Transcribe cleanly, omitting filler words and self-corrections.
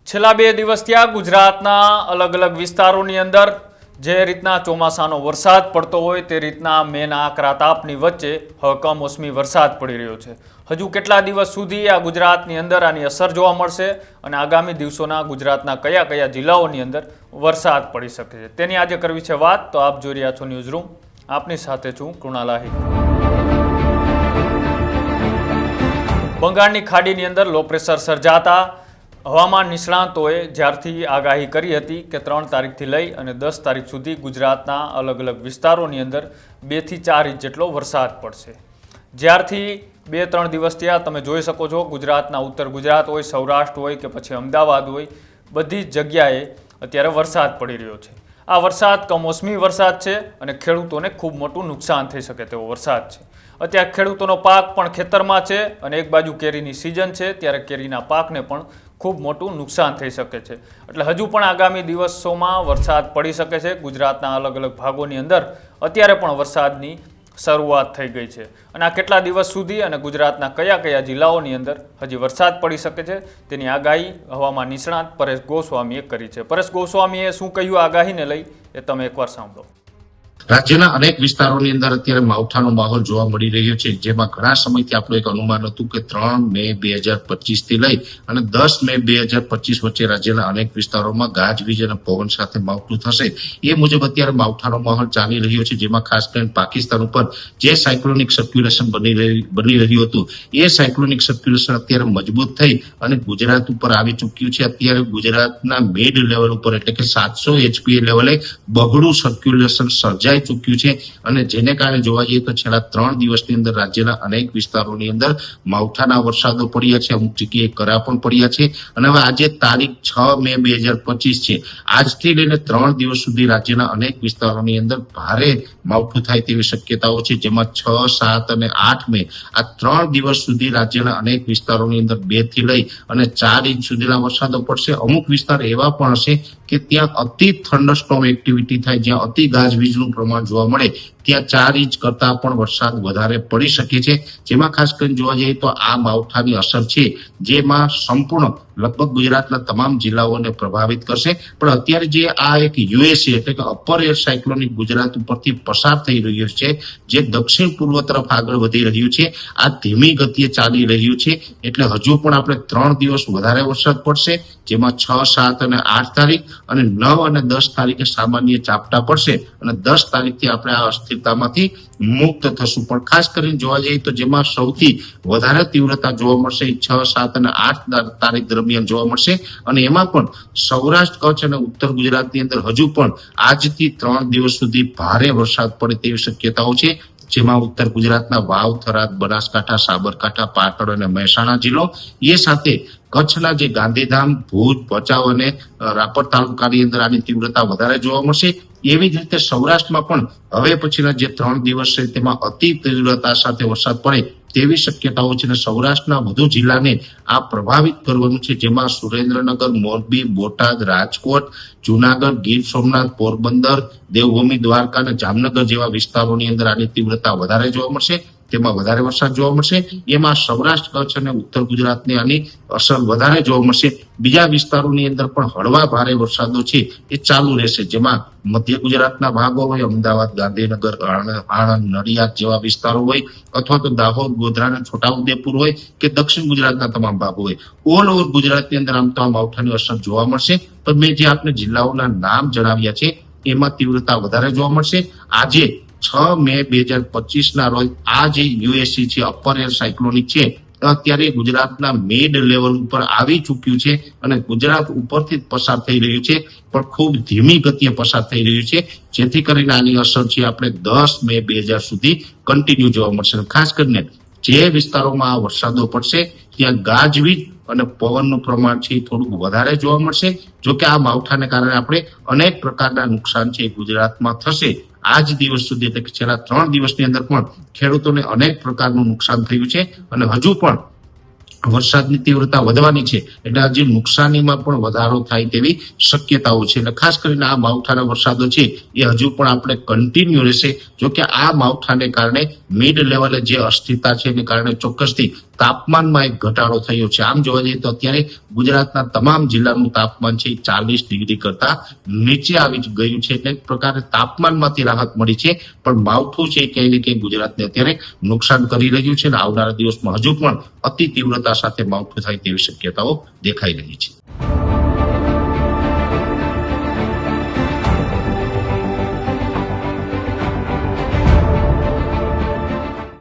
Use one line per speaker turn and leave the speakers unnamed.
છેલ્લા 2 દિવસથી આ ગુજરાતના અલગ અલગ વિસ્તારોની અંદર જે રીતના ચોમાસાનો વરસાદ પડતો હોય તે રીતના મેના આકરા તાપની વચ્ચે હવે કમોસમી વરસાદ પડી રહ્યો છે. હજુ કેટલા દિવસ સુધી આ ગુજરાતની અંદર આની અસર જોવા મળશે અને આગામી દિવસોના ગુજરાતના કયા કયા જિલ્લાઓની અંદર વરસાદ પડી શકે છે તેની આજે કરવી છે વાત. તો આપ જોઈ રહ્યા છો ન્યૂઝ રૂમ, આપની સાથે છું કૃણાલ આહિર. બંગાળની ખાડીની અંદર લો પ્રેશર સર્જાતા હવામાન નિષ્ણાંતોએ જ્યારથી આગાહી કરી હતી કે 3 તારીખથી લઈ અને 10 તારીખ સુધી ગુજરાતના અલગ અલગ વિસ્તારોની અંદર 2 થી 4 ઇંચ જેટલો વરસાદ પડશે. જ્યારથી 2-3 દિવસથી આ તમે જોઈ શકો છો ગુજરાતના ઉત્તર ગુજરાત હોય, સૌરાષ્ટ્ર હોય કે પછી અમદાવાદ હોય, બધી જ જગ્યાએ અત્યારે વરસાદ પડી રહ્યો છે. આ વરસાદ કમોસમી વરસાદ છે અને ખેડૂતોને ખૂબ મોટું નુકસાન થઈ શકે તેવો વરસાદ છે. અત્યારે ખેડૂતોનો પાક પણ ખેતરમાં છે અને એક બાજુ કેરીની સિઝન છે ત્યારે કેરીના પાકને પણ ખૂબ મોટું નુકસાન થઈ શકે છે. એટલે હજુ પણ આગામી દિવસોમાં વરસાદ પડી શકે છે. ગુજરાતના અલગ અલગ ભાગોની અંદર અત્યારે પણ વરસાદની શરૂઆત થઈ ગઈ છે અને આ કેટલા દિવસ સુધી અને ગુજરાતના કયા કયા જિલ્લાઓની અંદર હજી વરસાદ પડી શકે છે તેની આગાહી હવામાન નિષ્ણાત પરેશ ગોસ્વામીએ કરી છે. પરેશ ગોસ્વામીએ શું કહ્યું આગાહીને લઈ એ તમે એકવાર સાંભળો.
રાજ્યના અનેક વિસ્તારોની અંદર અત્યારે માવઠાનો માહોલ જોવા મળી રહ્યો છે, જેમાં ઘણા સમયથી આપણું એક અનુમાન હતું કે 3 મે 2025 થી લઈ અને 10 મે 2025 વચ્ચે રાજ્યના અનેક વિસ્તારોમાં ગાજવીજ અને પવન સાથે માવઠું થશે. એ મુજબ અત્યારે માવઠાનો માહોલ ચાલી રહ્યો છે, જેમાં ખાસ કરીને પાકિસ્તાન ઉપર જે સાયક્લોનિક સર્ક્યુલેશન બની રહ્યું હતું એ સાયક્લોનિક સર્ક્યુલેશન અત્યારે મજબૂત થઈ અને ગુજરાત ઉપર આવી ચૂક્યું છે. અત્યારે ગુજરાતના મિડ લેવલ ઉપર એટલે કે 700 HPA લેવલે બગડું સર્ક્યુલેશન સર્જાય ચૂક્યું છે અને જેને કારણે જોવા જઈએ તો છેલ્લા 3 દિવસની અંદર રાજ્યના અનેક વિસ્તારોની અંદર માવઠાના વરસાદો પડ્યા છે, અમુક જગ્યાએ કરા પણ પડ્યા છે. અને હવે આજે તારીખ 6 મે 2025 છે. આજથી લઈને 3 દિવસ સુધી રાજ્યના અનેક વિસ્તારોની અંદર ભારે માવઠું થાય તેવી શક્યતાઓ છે, જેમાં 6, 7 અને 8 મે આ 3 દિવસ સુધી રાજ્યના અનેક વિસ્તારોની અંદર 2 થી લઈ અને 4 ઇંચ સુધીના વરસાદો પડશે. અમુક વિસ્તાર એવા પણ હશે કે ત્યાં અતિ થંડરસ્ટોર્મ એક્ટિવિટી થાય, જ્યાં અતિ ગાજવીજનું પ્રમાણ જોવા મળે, ત્યાં 4 ઇંચ કરતા પણ વરસાદ વધારે પડી શકે છે. જેમાં ખાસ કરીને જોવા જઈએ તો આ માવઠાની અસર છે જેમાં સંપૂર્ણ લગભગ ગુજરાતના તમામ જિલ્લાઓને પ્રભાવિત કરશે. પણ અત્યારે જે આ એક યુએસએ એટલે કે અપર એર સાયક્લોનિક ગુજરાત ઉપરથી પસાર થઈ રહ્યું છે, જે દક્ષિણ પૂર્વ તરફ આગળ વધી રહ્યું છે, આ ધીમી ગતિએ ચાલી રહ્યું છે. એટલે હજુ પણ આપણે 3 દિવસ વધારે વરસાદ પડશે, જેમાં 6, 7 અને 8 તારીખ અને 9 અને 10 તારીખે સામાન્ય ઝાપટા પડશે અને 10 તારીખથી આપણે આ અસ્થિરતામાંથી મુક્ત થશું. પણ ખાસ કરીને જોવા જઈએ તો જેમાં સૌથી વધારે તીવ્રતા જોવા મળશે 6, 7 અને 8 તારીખ દરમિયાન જોવા મળશે અને એમાં પણ સૌરાષ્ટ્ર, કચ્છ અને ઉત્તર ગુજરાતની અંદર હજુ પણ આજથી 3 દિવસ સુધી ભારે વરસાદ પડે તેવી શક્યતાઓ છે, જેમાં ઉત્તર ગુજરાતના વાવ, થરાદ, બનાસકાંઠા, સાબરકાંઠા, પાટણ અને મહેસાણા જિલ્લો, એ સાથે કચ્છના જે ગાંધીધામ, ભુજ, ભચાઉ અને રાપર તાલુકાની અંદર આની તીવ્રતા વધારે જોવા મળશે. એવી જ રીતે સૌરાષ્ટ્રમાં પણ હવે પછીના જે 3 દિવસ છે તેમાં અતિ તીવ્રતા સાથે વરસાદ પડે તેવી શક્યતાઓ છે અને સૌરાષ્ટ્રના વધુ જિલ્લાને આ પ્રભાવિત કરવાનું છે, જેમાં સુરેન્દ્રનગર, મોરબી, બોટાદ, રાજકોટ, જુનાગઢ, ગીર સોમનાથ, પોરબંદર, દેવભૂમિ, દ્વારકા અને જામનગર જેવા વિસ્તારોની અંદર આની તીવ્રતા વધારે જોવા મળશે. તેમાં વધારે વરસાદ જોવા મળશે. એમાં સૌરાષ્ટ્ર, કચ્છ અને ઉત્તર ગુજરાતની આની અસર વધારે જોવા મળશે. બીજા વિસ્તારોની અંદર પણ હળવા ભારે વરસાદો છે એ ચાલુ રહેશે, જેમાં મધ્ય ગુજરાતના ભાગો હોય, અમદાવાદ, ગાંધીનગર, આણંદ, નડિયાદ જેવા વિસ્તારો હોય, અથવા તો દાહોદ, ગોધરા અને છોટાઉદેપુર હોય કે દક્ષિણ ગુજરાતના તમામ ભાગો હોય, ઓલ ઓવર ગુજરાતની અંદર આમ તો આ માવઠાની અસર જોવા મળશે. પણ મેં જે આપને જિલ્લાઓના નામ જણાવ્યા છે એમાં તીવ્રતા વધારે જોવા મળશે. આજે 6 મે 2025 ના રોજ આ જે યુએસસી છે, અપર એર સાયક્લોનિક છે, અત્યારે ગુજરાતના મિડ લેવલ ઉપર આવી ચૂક્યું છે અને ગુજરાત ઉપરથી પસાર થઈ રહ્યું છે, પણ ખૂબ ધીમી ગતિએ પસાર થઈ રહ્યું છે, જેથી કરીને આની અસર છે આપણે 10 મે 2000 સુધી કન્ટિન્યુ જોવા મળશે. ખાસ કરીને જે વિસ્તારોમાં આ વરસાદો પડશે ત્યાં ગાજવીજ અને પવનનું પ્રમાણ છે થોડુંક વધારે જોવા મળશે. જોકે આ માવઠાને કારણે આપણે અનેક પ્રકારના નુકસાન છે ગુજરાતમાં થશે. આજ દિવસ સુધી એટલે કે છેલ્લા 3 દિવસની અંદર પણ ખેડૂતોને અનેક પ્રકારનું નુકસાન થયું છે અને હજુ પણ વરસાદની તીવ્રતા વધવાની છે એટલે હજી નુકસાનીમાં પણ વધારો થાય તેવી શક્યતાઓ છે. એટલે ખાસ કરીને આ માવઠાના વરસાદો છે એ હજુ પણ આપણે કન્ટિન્યુ રહેશે. જો કે આ માવઠાને કારણે મિડ લેવલે જે અસ્થિરતા છે એને કારણે ચોક્કસથી તાપમાનમાં એક ઘટાડો થયો છે. આમ જોવા જઈએ તો અત્યારે ગુજરાતના તમામ જિલ્લાનું તાપમાન છે 40 ડિગ્રી કરતા નીચે આવી ગયું છે. એટલે એક પ્રકારે તાપમાનમાંથી રાહત મળી છે, પણ માવઠું છે ક્યાંય ને ક્યાંય ગુજરાતને અત્યારે નુકસાન કરી રહ્યું છે અને આવનારા દિવસમાં હજુ પણ અતિ તીવ્રતા સાથે માવઠું થાય તેવી શક્યતાઓ દેખાઈ રહી છે.